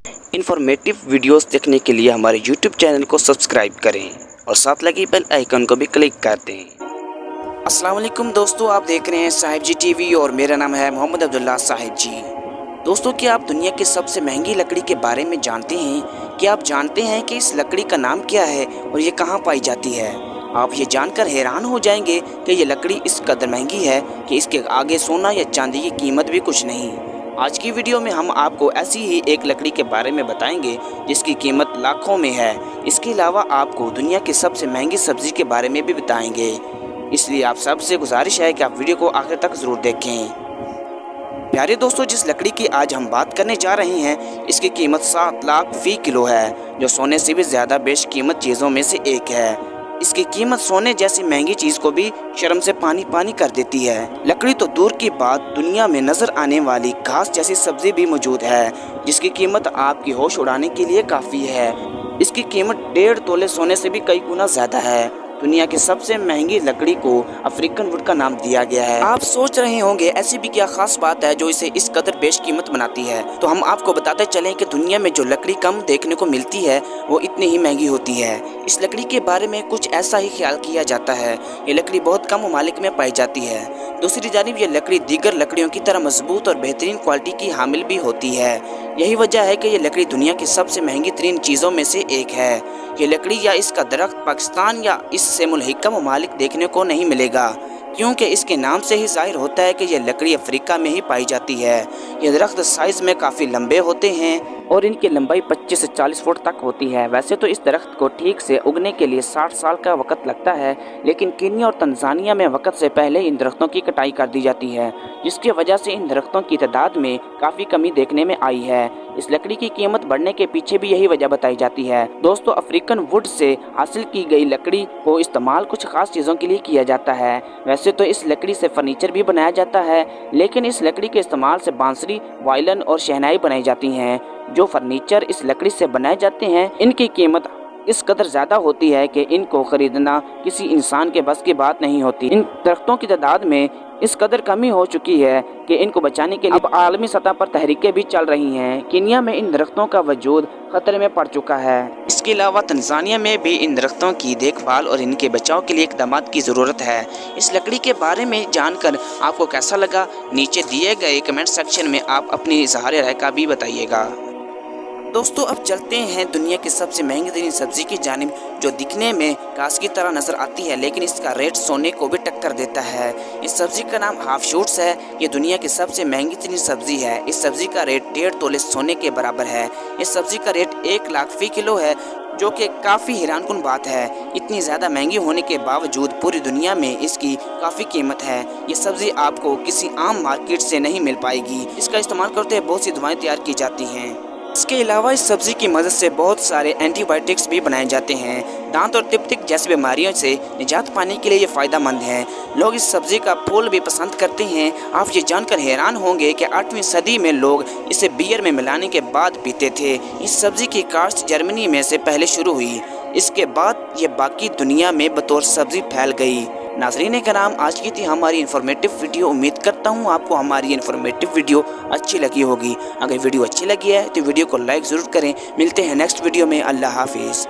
Informative videos देखने के लिए हमारे यूट्यूब चैनल को सब्सक्राइब करें और साथ लगी बेल आइकन को भी क्लिक कर दें। अस्सलाम वालेकुम दोस्तों, आप देख रहे हैं साहिब जी टीवी और मेरा नाम है मोहम्मद अब्दुल्ला साहिब जी। दोस्तों, क्या आप दुनिया की सबसे महंगी लकड़ी के बारे में जानते हैं? क्या आप जानते हैं कि इस लकड़ी का नाम क्या है और ये कहाँ पाई जाती है? आप ये जानकर हैरान हो जाएंगे कि ये लकड़ी इस कदर महंगी है कि इसके आगे सोना या चांदी की कीमत भी कुछ नहीं। आज की वीडियो में हम आपको ऐसी ही एक लकड़ी के बारे में बताएंगे जिसकी कीमत लाखों में है। इसके अलावा आपको दुनिया की सबसे महंगी सब्जी के बारे में भी बताएंगे, इसलिए आप सबसे गुजारिश है कि आप वीडियो को आखिर तक ज़रूर देखें। प्यारे दोस्तों, जिस लकड़ी की आज हम बात करने जा रहे हैं इसकी कीमत 7 लाख फी किलो है, जो सोने से भी ज़्यादा बेशकीमत चीज़ों में से एक है। इसकी कीमत सोने जैसी महंगी चीज़ को भी शर्म से पानी पानी कर देती है। लकड़ी तो दूर की बात, दुनिया में नज़र आने वाली घास जैसी सब्जी भी मौजूद है जिसकी कीमत आपकी होश उड़ाने के लिए काफ़ी है। इसकी कीमत 1.5 तोले सोने से भी कई गुना ज़्यादा है। दुनिया की सबसे महंगी लकड़ी को अफ्रीकन वुड का नाम दिया गया है। आप सोच रहे होंगे ऐसी भी क्या खास बात है जो इसे इस कदर बेशकीमत बनाती है, तो हम आपको बताते चलें कि दुनिया में जो लकड़ी कम देखने को मिलती है वो इतनी ही महंगी होती है। इस लकड़ी के बारे में कुछ ऐसा ही ख्याल किया जाता है। ये लकड़ी बहुत कम ममालिक में पाई जाती है। दूसरी जानिब ये लकड़ी दीगर लकड़ियों की तरह मजबूत और बेहतरीन क्वालिटी की हामिल भी होती है। यही वजह है कि ये लकड़ी दुनिया की सबसे महंगी तरीन चीज़ों में से एक है। ये लकड़ी या इसका दरख्त पाकिस्तान या इससे मुल्हिका ममालिक देखने को नहीं मिलेगा, क्योंकि इसके नाम से ही जाहिर होता है कि यह लकड़ी अफ्रीका में ही पाई जाती है। ये दरख्त साइज़ में काफ़ी लंबे होते हैं और इनकी लंबाई 25 से 40 फुट तक होती है। वैसे तो इस दरख्त को ठीक से उगने के लिए 60 साल का वक्त लगता है, लेकिन कीनिया और तंजानिया में वक्त से पहले इन दरख्तों की कटाई कर दी जाती है, जिसकी वजह से इन दरख्तों की तादाद में काफ़ी कमी देखने में आई है। इस लकड़ी की कीमत बढ़ने के पीछे भी यही वजह बताई जाती है। दोस्तों, अफ्रीकन वुड से हासिल की गई लकड़ी को इस्तेमाल कुछ खास चीज़ों के लिए किया जाता है। वैसे तो इस लकड़ी से फर्नीचर भी बनाया जाता है, लेकिन इस लकड़ी के इस्तेमाल से बांसुरी, वायलिन और शहनाई बनाई जाती हैं। जो फर्नीचर इस लकड़ी से बनाए जाते हैं इनकी कीमत इस कदर ज़्यादा होती है कि इनको खरीदना किसी इंसान के बस की बात नहीं होती। इन दरख्तों की तादाद में इस कदर कमी हो चुकी है कि इनको बचाने के लिए अब आलमी सतह पर तहरीकें भी चल रही हैं। कीनिया में इन दरख्तों का वजूद खतरे में पड़ चुका है। इसके अलावा तंजानिया में भी इन दरख्तों की देखभाल और इनके बचाव के लिए इक़दामात की ज़रूरत है। इस लकड़ी के बारे में जानकर आपको कैसा लगा, नीचे दिए गए कमेंट सेक्शन में आप अपनी इज़हार राय का भी बताइएगा। दोस्तों, अब चलते हैं दुनिया की सबसे महंगी तरीन सब्जी की जानिब, जो दिखने में घास की तरह नज़र आती है लेकिन इसका रेट सोने को भी टक्कर देता है। इस सब्जी का नाम हाफ शूट्स है। ये दुनिया की सबसे महंगी तरीन सब्जी है। इस सब्जी का रेट 1.5 तोले सोने के बराबर है। इस सब्जी का रेट 1 लाख फी किलो है, जो कि काफ़ी हैरानकुन बात है। इतनी ज़्यादा महंगी होने के बावजूद पूरी दुनिया में इसकी काफ़ी कीमत है। ये सब्ज़ी आपको किसी आम मार्केट से नहीं मिल पाएगी। इसका इस्तेमाल करते हुए बहुत सी दवाएँ तैयार की जाती हैं। इसके अलावा इस सब्ज़ी की मदद से बहुत सारे एंटीबायोटिक्स भी बनाए जाते हैं। दांत और तिब्बतिक जैसी बीमारियों से निजात पाने के लिए ये फ़ायदेमंद है। लोग इस सब्ज़ी का फूल भी पसंद करते हैं। आप ये जानकर हैरान होंगे कि 8वीं सदी में लोग इसे बियर में मिलाने के बाद पीते थे। इस सब्ज़ी की काश्त जर्मनी में से पहले शुरू हुई, इसके बाद ये बाकी दुनिया में बतौर सब्ज़ी फैल गई। नाज़रीन कराम, आज की थी हमारी इन्फॉर्मेटिव वीडियो। उम्मीद करता हूँ आपको हमारी इन्फॉर्मेटिव वीडियो अच्छी लगी होगी। अगर वीडियो अच्छी लगी है तो वीडियो को लाइक ज़रूर करें। मिलते हैं नेक्स्ट वीडियो में। अल्लाह हाफिज़।